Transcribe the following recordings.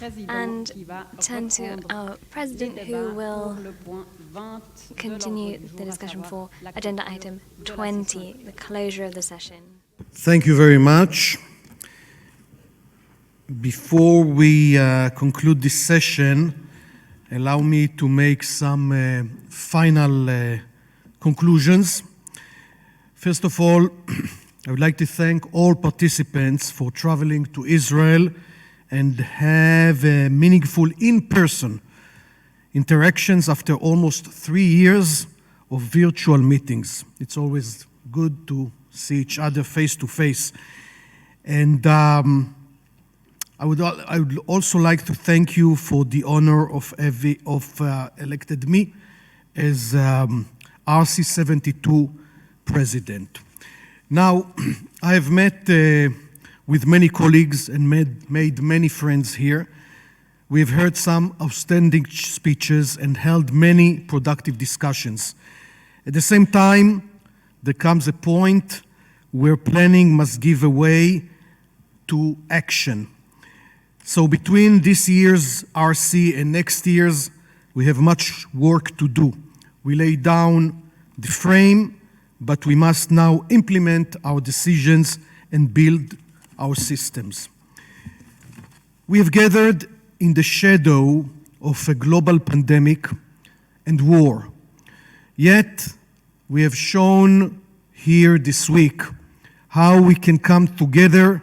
and turn to our President, who will continue the discussion for agenda item 20, the closure of the session. Thank you very much. Before we conclude this session, allow me to make some final conclusions. First of all, I would like to thank all participants for traveling to Israel and have meaningful in-person interactions after almost 3 years of virtual meetings. It's always good to see each other face to face. And I would also like to thank you for the honor of elected me as RC72 president. Now, I have met with many colleagues and made many friends here. We have heard some outstanding speeches and held many productive discussions. At the same time, there comes a point where planning must give way to action. So between this year's RC and next year's, we have much work to do. We lay down the frame, but we must now implement our decisions and build our systems. We have gathered in the shadow of a global pandemic and war. Yet, we have shown here this week how we can come together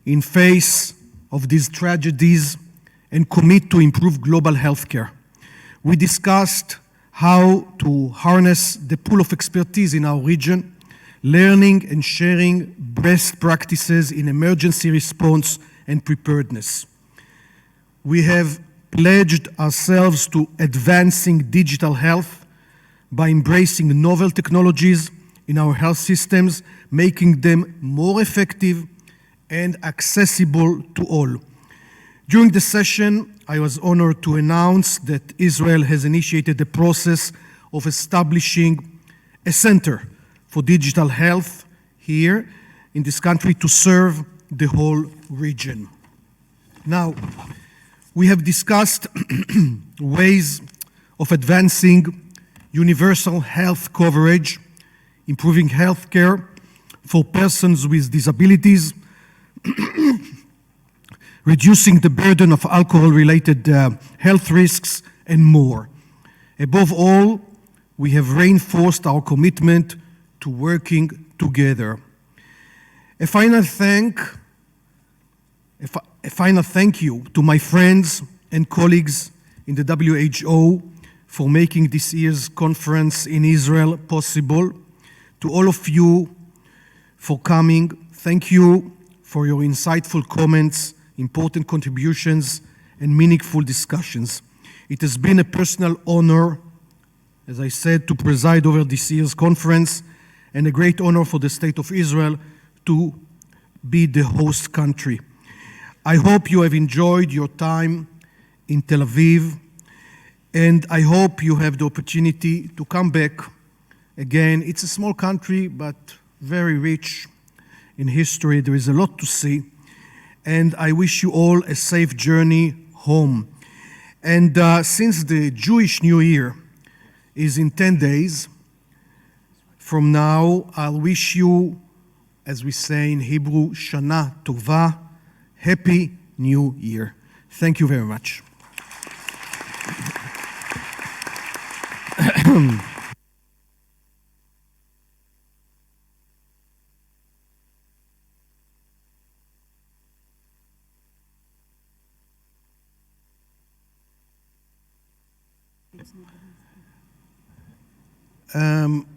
in face of these tragedies and commit to improve global healthcare. We discussed how to harness the pool of expertise in our region, learning and sharing best practices in emergency response and preparedness. We have pledged ourselves to advancing digital health by embracing novel technologies in our health systems, making them more effective and accessible to all. During the session, I was honored to announce that Israel has initiated the process of establishing a center for digital health here in this country to serve the whole region. Now, we have discussed ways of advancing universal health coverage, improving healthcare for persons with disabilities, reducing the burden of alcohol-related health risks, and more. Above all, we have reinforced our commitment to working together. A final thank you to my friends and colleagues in the WHO for making this year's conference in Israel possible. To all of you for coming, thank you for your insightful comments, important contributions, and meaningful discussions. It has been a personal honor, as I said, to preside over this year's conference, and a great honor for the State of Israel to be the host country. I hope you have enjoyed your time in Tel Aviv, and I hope you have the opportunity to come back again. It's a small country, but very rich in history. There is a lot to see, and I wish you all a safe journey home. And since the Jewish New Year is in 10 days from now, I'll wish you, as we say in Hebrew, Shana Tova, Happy New Year. Thank you very much.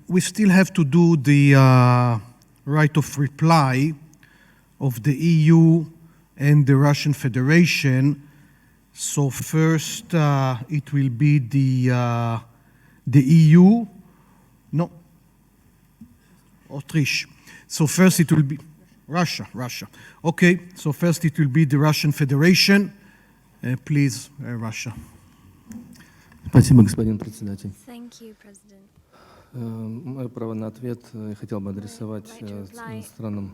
We still have to do the right of reply of the EU and the Russian Federation. So first, it will be the EU. No, Autriche. So first it will be Russia. Okay, so first it will be the Russian Federation. Please, Russia. Спасибо, господин председатель. Thank you, President. Мое право на ответ я хотел бы адресовать странам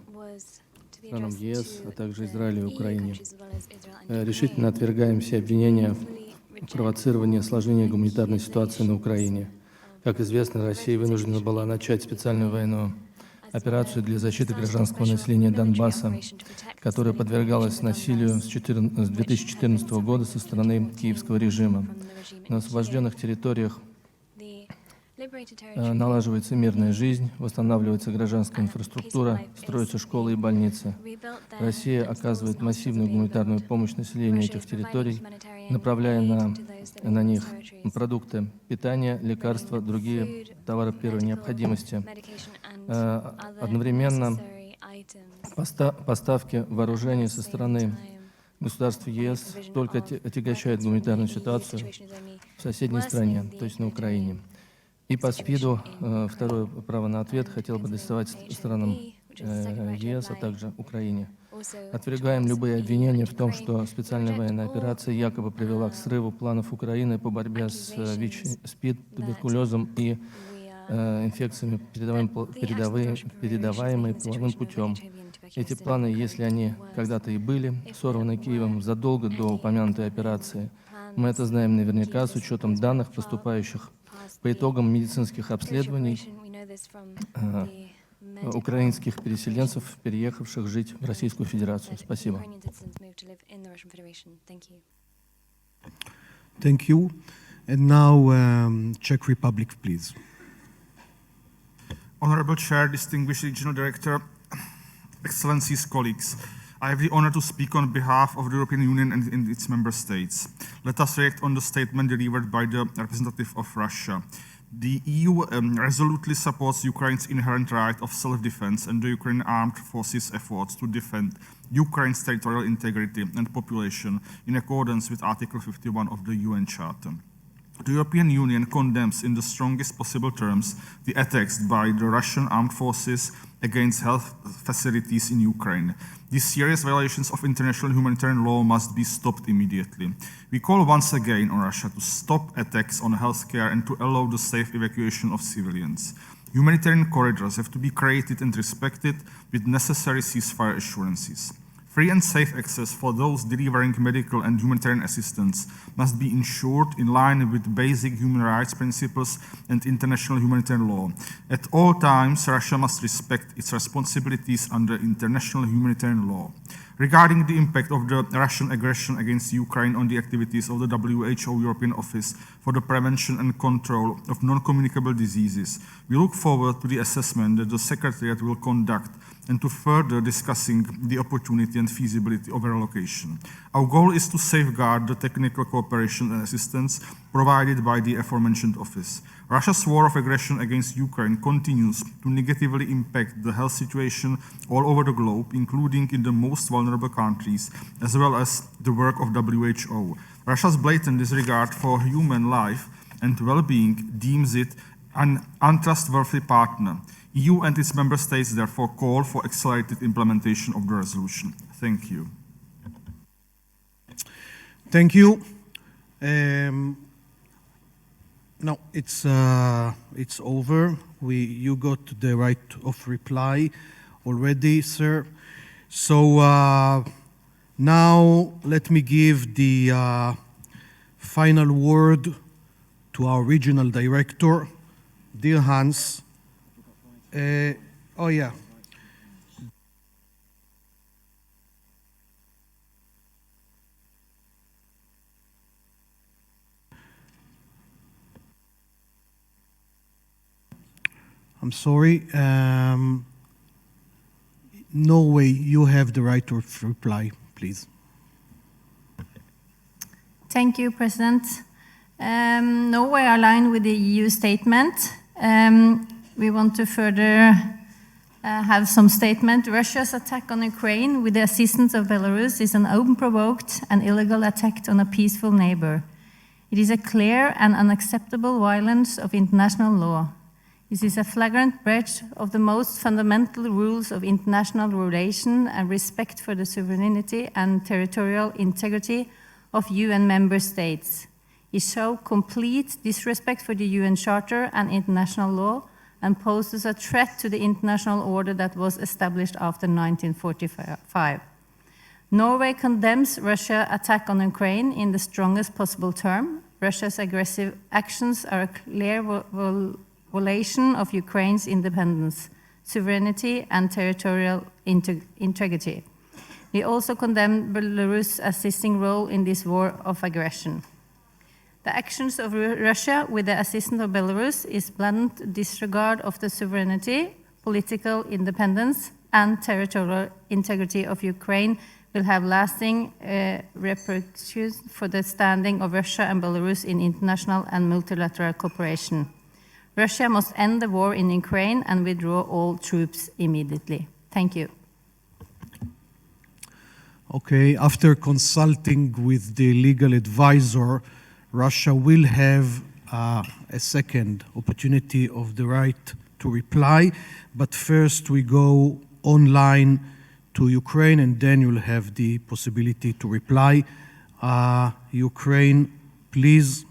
странам ЕС, а также Израилю и Украине. Решительно отвергаем все обвинения в провоцировании осложнения гуманитарной ситуации на Украине. Как известно, Россия вынуждена была начать специальную военную операцию для защиты гражданского населения Донбасса, которая подвергалась насилию с 2014 года со стороны киевского режима. На освобожденных территориях налаживается мирная жизнь, восстанавливается гражданская инфраструктура, строятся школы и больницы. Россия оказывает массивную гуманитарную помощь населению этих территорий, направляя на них продукты питания, лекарства, другие товары первой необходимости. Одновременно поставки вооружений со стороны государств ЕС только отягощают гуманитарную ситуацию в соседней стране, то есть на Украине. И по СПИДу, второе право на ответ, хотел бы адресовать странам ЕС, а также Украине. Отвергаем любые обвинения в том, что специальная военная операция якобы привела к срыву планов Украины по борьбе с ВИЧ, СПИД, туберкулезом и инфекциями, передаваемыми половым путем. Эти планы, если они когда-то и были сорваны Киевом задолго до упомянутой операции, мы это знаем наверняка с учетом данных, поступающих по итогам медицинских обследований украинских переселенцев, переехавших жить в Российскую Федерацию. Спасибо. Thank you. And now, Czech Republic, please. Honorable Chair, distinguished Regional Director, Excellencies, colleagues, I have the honor to speak on behalf of the European Union and its member states. Let us react on the statement delivered by the representative of Russia. The EU resolutely supports Ukraine's inherent right of self-defense and the Ukrainian armed forces' efforts to defend Ukraine's territorial integrity and population in accordance with Article 51 of the UN Charter. The European Union condemns in the strongest possible terms the attacks by the Russian armed forces against health facilities in Ukraine. These serious violations of international humanitarian law must be stopped immediately. We call once again on Russia to stop attacks on healthcare and to allow the safe evacuation of civilians. Humanitarian corridors have to be created and respected with necessary ceasefire assurances. Free and safe access for those delivering medical and humanitarian assistance must be ensured in line with basic human rights principles and international humanitarian law. At all times, Russia must respect its responsibilities under international humanitarian law. Regarding the impact of the Russian aggression against Ukraine on the activities of the WHO European Office for the Prevention and Control of Non-Communicable Diseases, we look forward to the assessment that the Secretariat will conduct and to further discussing the opportunity and feasibility of relocation. Our goal is to safeguard the technical cooperation and assistance provided by the aforementioned office. Russia's war of aggression against Ukraine continues to negatively impact the health situation all over the globe, including in the most vulnerable countries, as well as the work of WHO. Russia's blatant disregard for human life and well-being deems it an untrustworthy partner. EU and its member states therefore call for accelerated implementation of the resolution. Thank you. Thank you. No, it's over. You got the right of reply already, sir. So now let me give the final word to our regional director, dear Hans. Oh yeah. I'm sorry. No way. You have the right to reply, please. Thank you, President. No way aligned with the EU statement. We want to further have some statement. Russia's attack on Ukraine with the assistance of Belarus is an unprovoked and illegal attack on a peaceful neighbor. It is a clear and unacceptable violence of international law. This is a flagrant breach of the most fundamental rules of international relation and respect for the sovereignty and territorial integrity of UN member states. It shows complete disrespect for the UN Charter and international law and poses a threat to the international order that was established after 1945. Norway condemns Russia's attack on Ukraine in the strongest possible term. Russia's aggressive actions are a clear violation of Ukraine's independence, sovereignty, and territorial integrity. We also condemn Belarus' assisting role in this war of aggression. The actions of Russia with the assistance of Belarus is blatant disregard of the sovereignty, political independence, and territorial integrity of Ukraine will have lasting repercussions for the standing of Russia and Belarus in international and multilateral cooperation. Russia must end the war in Ukraine and withdraw all troops immediately. Thank you. Okay, after consulting with the legal advisor, Russia will have a second opportunity of the right to reply, but first we go online to Ukraine and then you'll have the possibility to reply. Ukraine, please.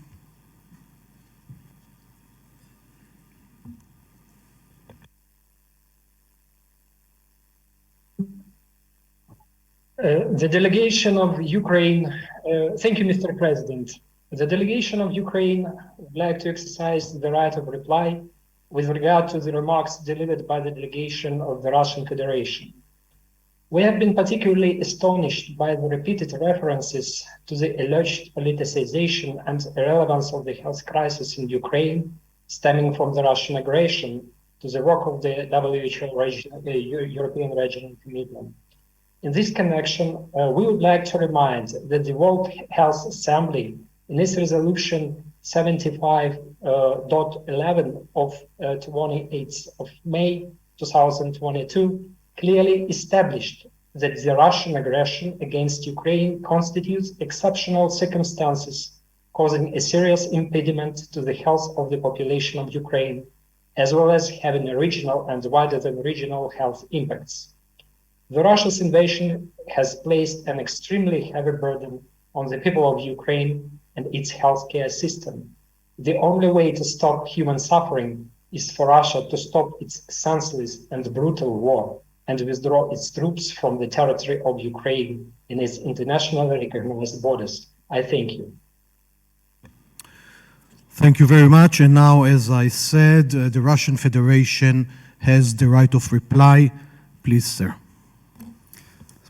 The delegation of Ukraine, thank you, Mr. President. The delegation of Ukraine would like to exercise the right of reply with regard to the remarks delivered by the delegation of the Russian Federation. We have been particularly astonished by the repeated references to the alleged politicization and irrelevance of the health crisis in Ukraine, stemming from the Russian aggression, to the work of the WHO European Regional Commitment. In this connection, we would like to remind that the World Health Assembly, in its resolution 75.11 of 28th of May 2022, clearly established that the Russian aggression against Ukraine constitutes exceptional circumstances causing a serious impediment to the health of the population of Ukraine, as well as having a regional and wider than regional health impacts. The Russia's invasion has placed an extremely heavy burden on the people of Ukraine and its healthcare system. The only way to stop human suffering is for Russia to stop its senseless and brutal war and withdraw its troops from the territory of Ukraine in its internationally recognized borders. I thank you. Thank you very much. And now, as I said, the Russian Federation has the right of reply. Please, sir.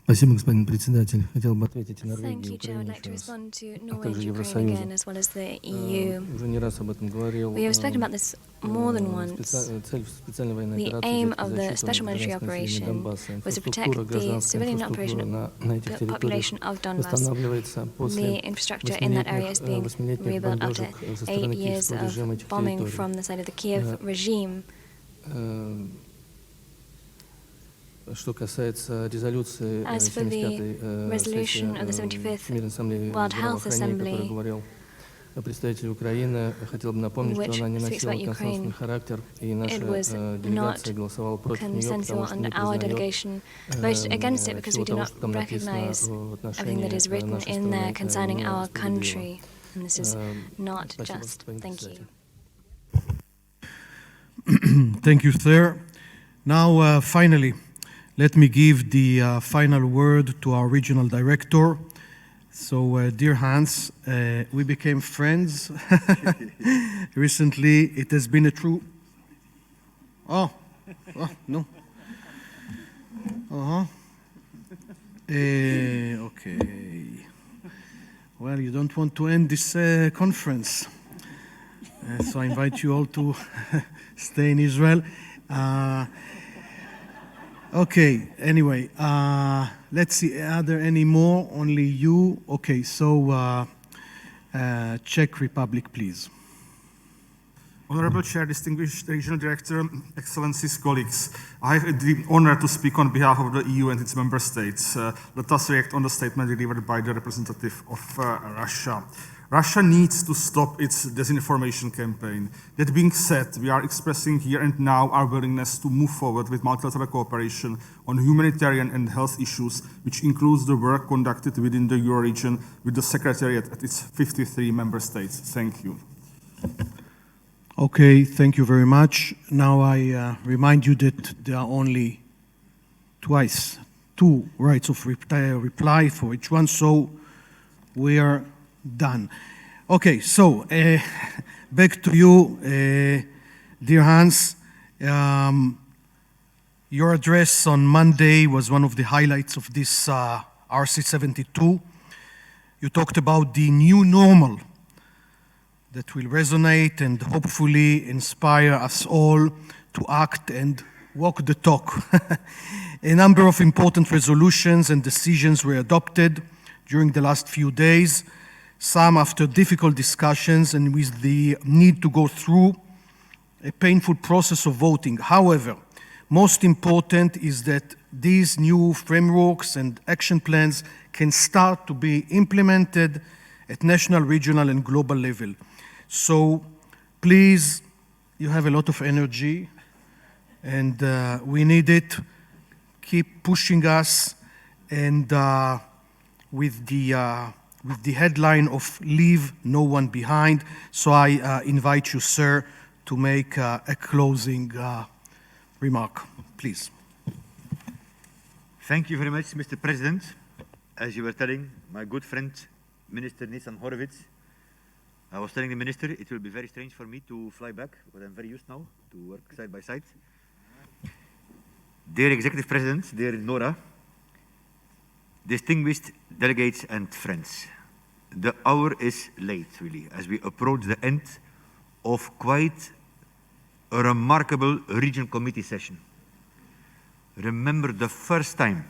Спасибо, господин председатель. Хотел бы ответить и Норвегии, Thank you, Chair. I'd Украине, like to respond to а Norway также and Ukraine Евросоюзу. again, as well as the EU. Уже не раз об этом говорил. We have spoken about this more than once. Цель специальной военной The операции aim взять of под the защиту special military гражданского населения operation Донбасса. was to Инфраструктура, protect the гражданская civilian инфраструктура на этих population территориях of Donbass. восстанавливается The после infrastructure in that area is being восьмилетних rebuilt after бомбежек со 8 стороны years киевского режима of этих bombing территорий. from the side of the Kiev regime. Что касается резолюции As for the 75-й resolution of the 75th Всемирной ассамблеи World Health здравоохранения, Assembly, который говорил представитель Украины, хотел бы напомнить, что which она не speaks носила about консенсусный Ukraine, характер, и наша it was делегация not голосовала против нее, consensual, потому что and не our признает delegation voted against it because we do всего того, not что там написано recognize в everything that is отношении written нашей in there страны concerning our несправедливо. country. And this is not Спасибо, just. господин Thank you. председатель. Thank you, sir. Now, finally, let me give the final word to our regional director. So, dear Hans, we became friends recently. It has been a true... Oh, no. Okay. Well, you don't want to end this conference. So I invite you all to stay in Israel. Okay, anyway, let's see, are there any more? Only you? Okay, so Czech Republic, please. Honorable Chair, distinguished Regional Director, Excellencies, colleagues, I have the honor to speak on behalf of the EU and its member states. Let us react on the statement delivered by the representative of Russia. Russia needs to stop its disinformation campaign. That being said, we are expressing here and now our willingness to move forward with multilateral cooperation on humanitarian and health issues, which includes the work conducted within the Euro region with the Secretariat at its 53 member states. Thank you. Okay, thank you very much. Now I remind you that there are only two rights of reply for each one, so we are done. Okay, so back to you, dear Hans. Your address on Monday was one of the highlights of this RC72. You talked about the new normal that will resonate and hopefully inspire us all to act and walk the talk. A number of important resolutions and decisions were adopted during the last few days, some after difficult discussions and with the need to go through a painful process of voting. However, most important is that these new frameworks and action plans can start to be implemented at national, regional, and global level. So please, you have a lot of energy, and we need it. Keep pushing us, and with the headline of "Leave No One Behind." So I invite you, sir, to make a closing remark, please. Thank you very much, Mr. President. As you were telling, my good friend, Minister Nissan Horowitz, I was telling the Minister it will be very strange for me to fly back, but I'm very used now to work side by side. Dear Executive President, dear Nora, distinguished delegates and friends, the hour is late, really, as we approach the end of quite a remarkable regional committee session. Remember the first time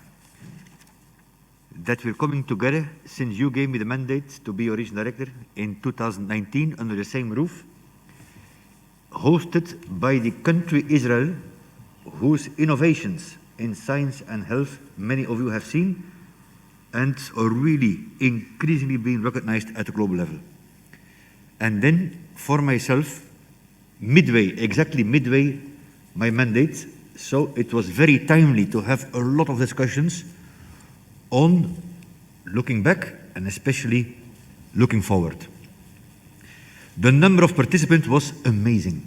that we're coming together since you gave me the mandate to be your regional director in 2019 under the same roof, hosted by the country Israel, whose innovations in science and health many of you have seen and are really increasingly being recognized at a global level. And then for myself, exactly midway my mandate, so it was very timely to have a lot of discussions on looking back and especially looking forward. The number of participants was amazing.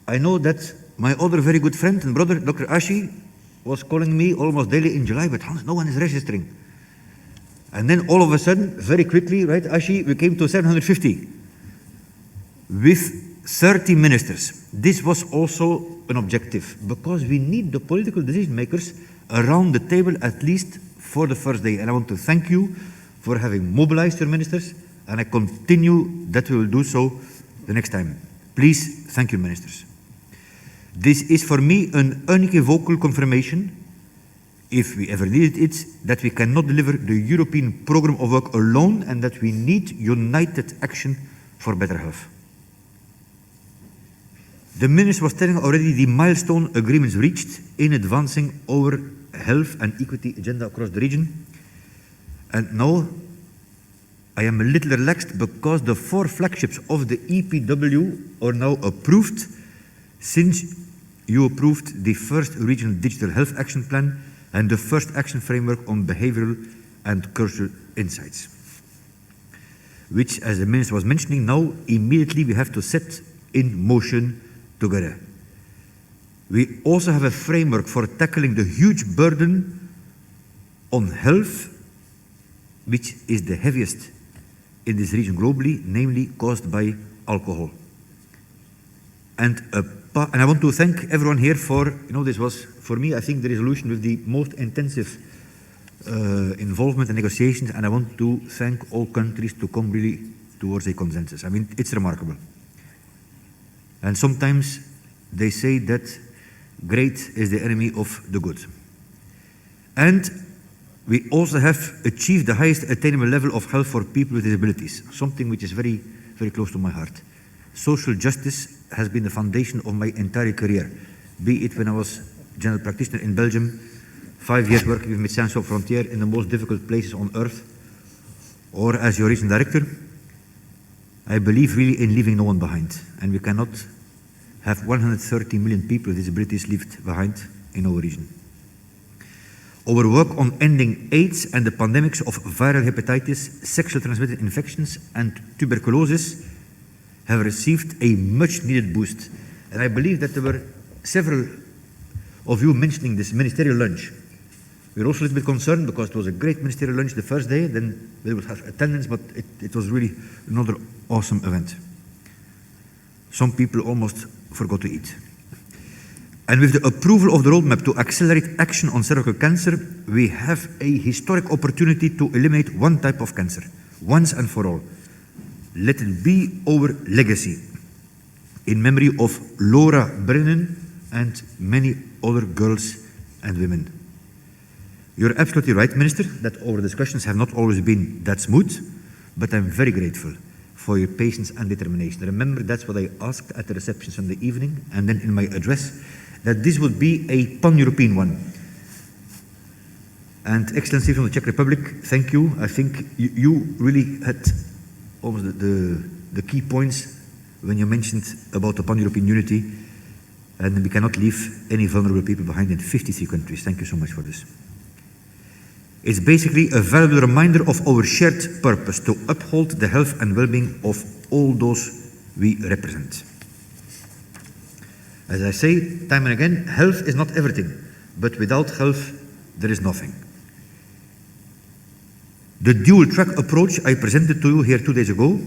I know that my other very good friend and brother, Dr. Ashi, was calling me almost daily in July, but Hans, no one is registering. And then all of a sudden, very quickly, right, Ashi, we came to 750 with 30 ministers. This was also an objective because we need the political decision makers around the table at least for the first day. And I want to thank you for having mobilized your ministers, and I continue that we will do so the next time. Please, thank you, ministers. This is for me an unequivocal confirmation, if we ever needed it, that we cannot deliver the European program of work alone and that we need united action for better health. The minister was telling already the milestone agreements reached in advancing our health and equity agenda across the region. And now I am a little relaxed because the 4 flagships of the EPW are now approved since you approved the first regional digital health action plan and the first action framework on behavioral and cultural insights, which, as the minister was mentioning, now immediately we have to set in motion together. We also have a framework for tackling the huge burden on health, which is the heaviest in this region globally, namely caused by alcohol. And I want to thank everyone here for, this was, for me, I think the resolution with the most intensive involvement and negotiations, and I want to thank all countries to come really towards a consensus. I mean, it's remarkable. And sometimes they say that great is the enemy of the good. And we also have achieved the highest attainable level of health for people with disabilities, something which is very, very close to my heart. Social justice has been the foundation of my entire career, be it when I was general practitioner in Belgium, 5 years working with Médecins Sans Frontières in the most difficult places on earth, or as your regional director. I believe really in leaving no one behind, and we cannot have 130 million people with disabilities left behind in our region. Our work on ending AIDS and the pandemics of viral hepatitis, sexually transmitted infections, and tuberculosis have received a much needed boost. And I believe that there were several of you mentioning this ministerial lunch. We're also a little bit concerned because it was a great ministerial lunch the first day, then we would have attendance, but it was really another awesome event. Some people almost forgot to eat. And with the approval of the roadmap to accelerate action on cervical cancer, we have a historic opportunity to eliminate one type of cancer, once and for all. Let it be our legacy, in memory of Laura Brennan and many other girls and women. You're absolutely right, Minister, that our discussions have not always been that smooth, but I'm very grateful for your patience and determination. Remember, that's what I asked at the reception Sunday evening, and then in my address, that this would be a pan-European one. And Excellency from the Czech Republic, thank you. I think you really had almost the key points when you mentioned about the pan-European unity, and we cannot leave any vulnerable people behind in 53 countries. Thank you so much for this. It's basically a valuable reminder of our shared purpose to uphold the health and well-being of all those we represent. As I say time and again, health is not everything, but without health, there is nothing. The dual-track approach I presented to you here 2 days ago,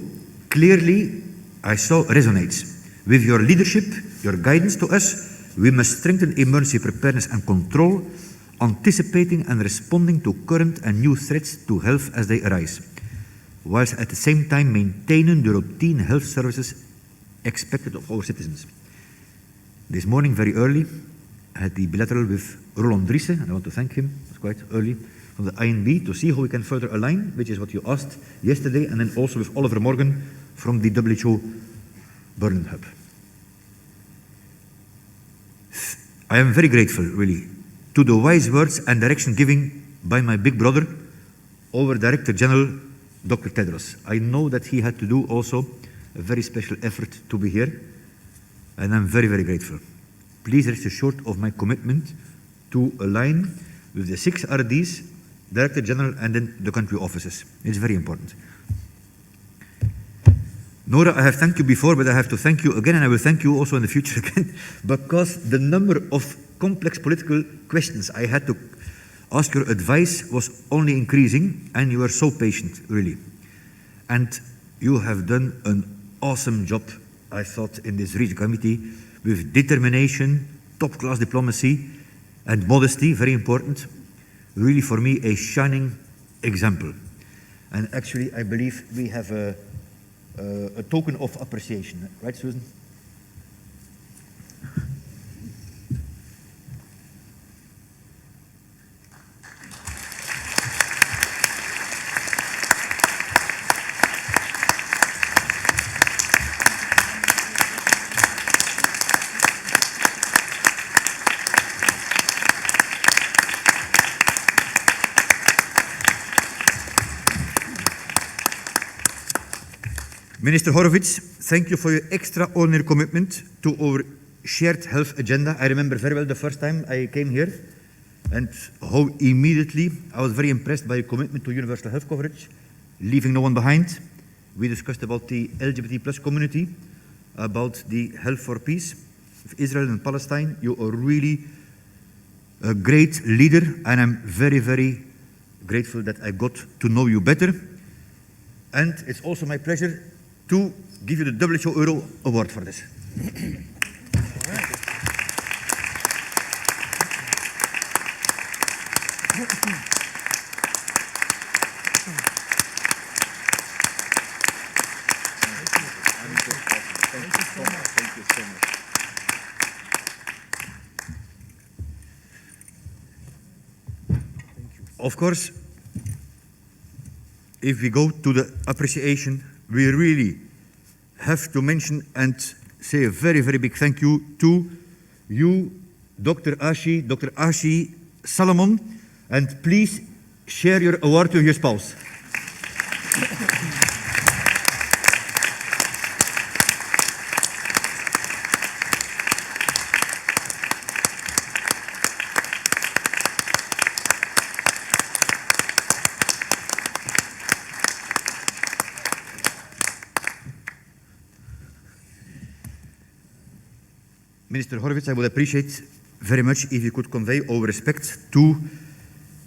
clearly I saw resonates. With your leadership, your guidance to us, we must strengthen emergency preparedness and control, anticipating and responding to current and new threats to health as they arise, whilst at the same time maintaining the routine health services expected of our citizens. This morning, very early, I had the bilateral with Roland Driessen, and I want to thank him, it was quite early, from the INB, to see how we can further align, which is what you asked yesterday, and then also with Oliver Morgan from the WHO Berlin Hub. I am very grateful, really, to the wise words and direction given by my big brother, our Director General, Dr. Tedros. I know that he had to do also a very special effort to be here, and I'm very, very grateful. Please rest assured of my commitment to align with the 6 RDs, Director General, and then the country offices. It's very important. Nora, I have thanked you before, but I have to thank you again, and I will thank you also in the future again, because the number of complex political questions I had to ask your advice was only increasing, and you were so patient, really. And you have done an awesome job, I thought, in this region committee, with determination, top-class diplomacy, and modesty, very important. Really, for me, a shining example. And actually, I believe we have a token of appreciation, right, Susan? Minister Horowitz, thank you for your extraordinary commitment to our shared health agenda. I remember very well the first time I came here and how immediately I was very impressed by your commitment to universal health coverage, leaving no one behind. We discussed about the LGBT plus community, about the health for peace of Israel and Palestine. You are really a great leader, and I'm very, very grateful that I got to know you better. And it's also my pleasure to give you the WHO Euro Award for this. Of course, if we go to the appreciation, we really have to mention and say a very, very big thank you to you, Dr. Ashi Salomon, and please share your award with your spouse. Minister Horowitz, I would appreciate very much if you could convey our respect to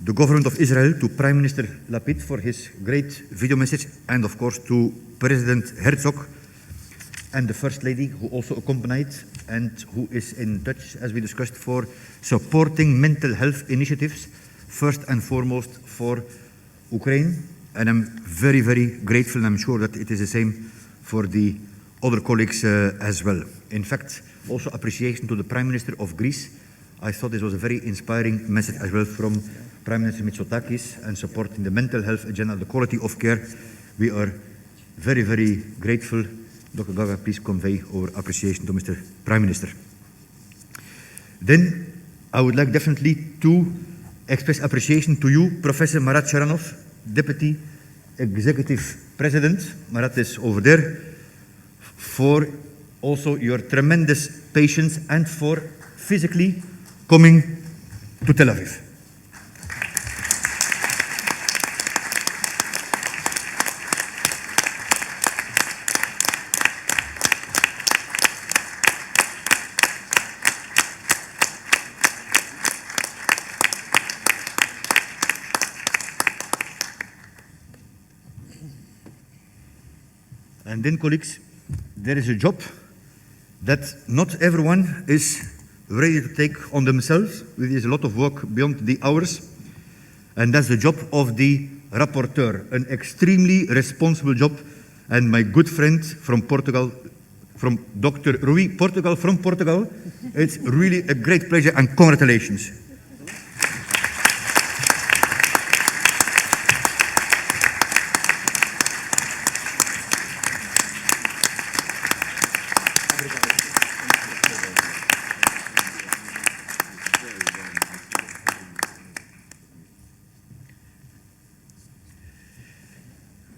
the government of Israel, to Prime Minister Lapid for his great video message, and of course to President Herzog and the First Lady, who also accompanied and who is in touch, as we discussed, for supporting mental health initiatives, first and foremost for Ukraine. And I'm very, very grateful, and I'm sure that it is the same for the other colleagues as well. In fact, also appreciation to the Prime Minister of Greece. I thought this was a very inspiring message as well from Prime Minister Mitsotakis, and supporting the mental health agenda, the quality of care. We are very, very grateful. Dr. Gaga, please convey our appreciation to Mr. Prime Minister. Then I would like definitely to express appreciation to you, Professor Marat Sharanov, Deputy Executive President. Marat is over there, for also your tremendous patience and for physically coming to Tel Aviv. And then, colleagues, there is a job that not everyone is ready to take on themselves. There is a lot of work beyond the hours, and that's the job of the rapporteur, an extremely responsible job. And my good friend from Portugal, from Dr. Rui Portugal, from Portugal, it's really a great pleasure and congratulations.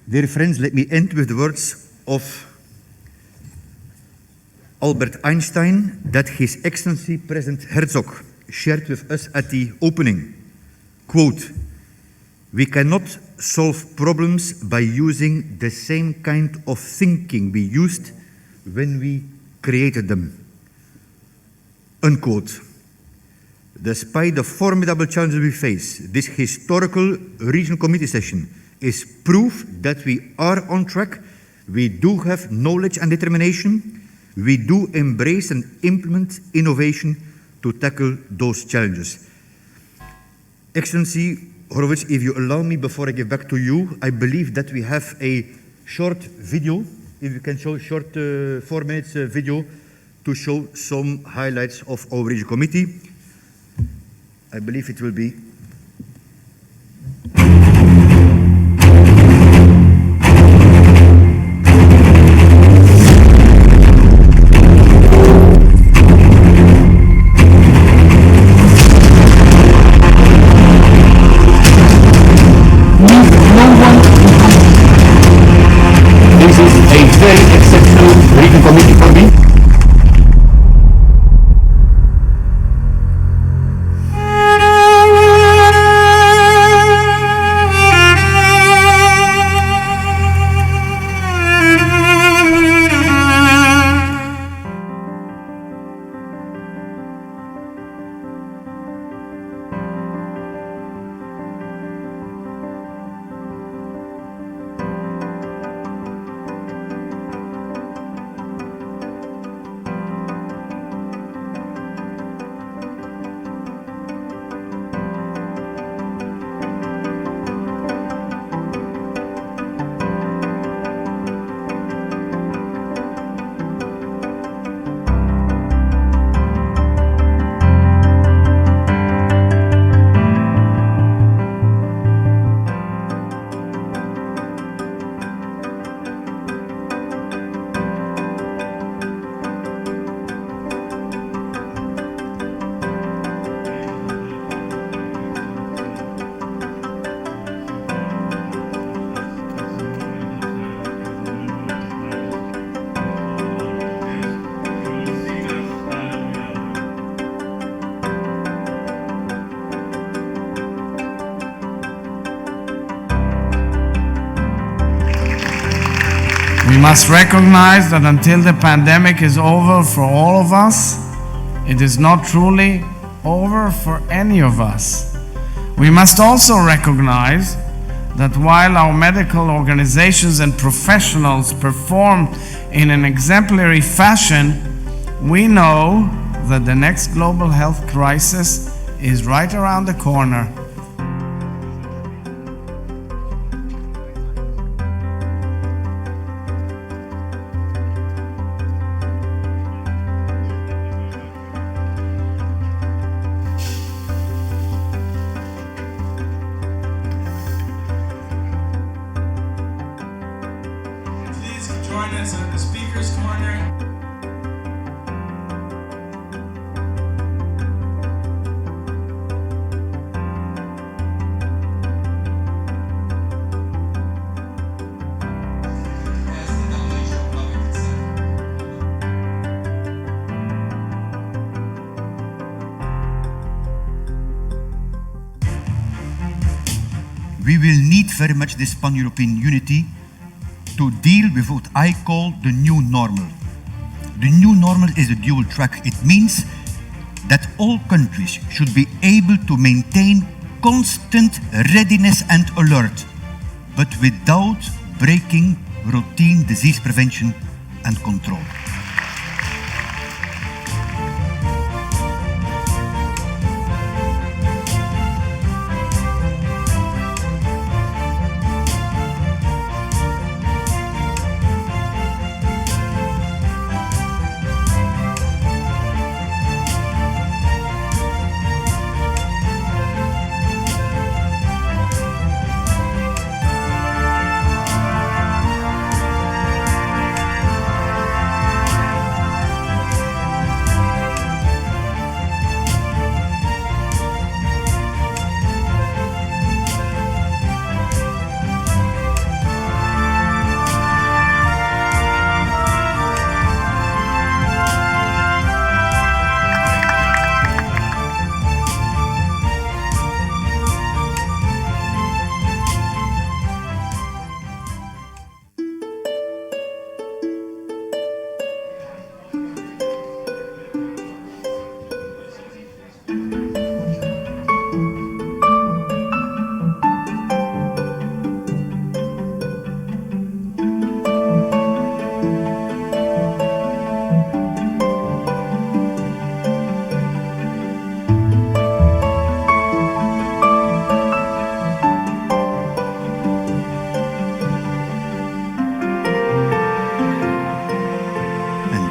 Dear friends, let me end with the words of Albert Einstein that His Excellency President Herzog shared with us at the opening. Quote, "We cannot solve problems by using the same kind of thinking we used when we created them." Unquote. Despite the formidable challenges we face, this historical regional committee session is proof that we are on track. We do have knowledge and determination. We do embrace and implement innovation to tackle those challenges. Excellency Horowitz, if you allow me, before I give back to you, I believe that we have a short video. If you can show a short 4 minutes video to show some highlights of our regional committee. I believe it will be. We must recognize that until the pandemic is over for all of us, it is not truly over for any of us. We must also recognize that while our medical organizations and professionals perform in an exemplary fashion, we know that the next global health crisis is right around the corner. Please join us at the Speaker's Corner. We will need very much this pan-European unity to deal with what I call the new normal. The new normal is a dual track. It means that all countries should be able to maintain constant readiness and alert, but without breaking routine disease prevention and control.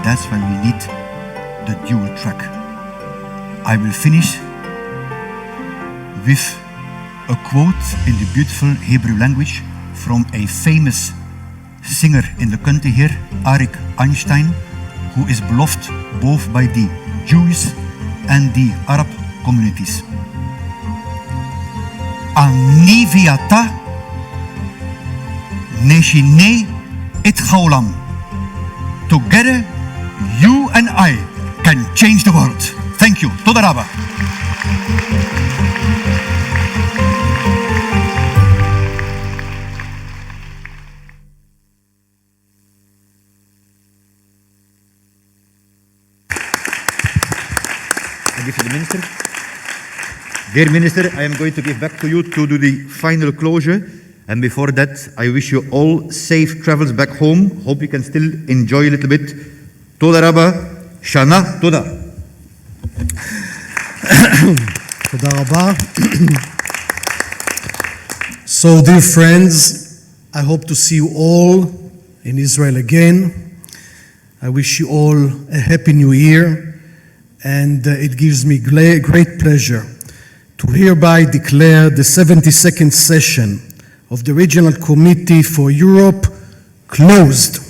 That's why we need the dual track. I will finish with a quote in the beautiful Hebrew language from a famous singer in the country here, Arik Einstein, who is beloved both by the Jewish and the Arab communities. Ani viata neshine et chaulam. Together, you and I can change the world. Thank you. Toda raba. I give to the Minister. Dear Minister, I am going to give back to you to do the final closure. And before that, I wish you all safe travels back home. Hope you can still enjoy a little bit. Toda raba, Shana Toda. Toda raba. So, dear friends, I hope to see you all in Israel again. I wish you all a happy new year, and it gives me great pleasure to hereby declare the 72nd session of the Regional Committee for Europe closed.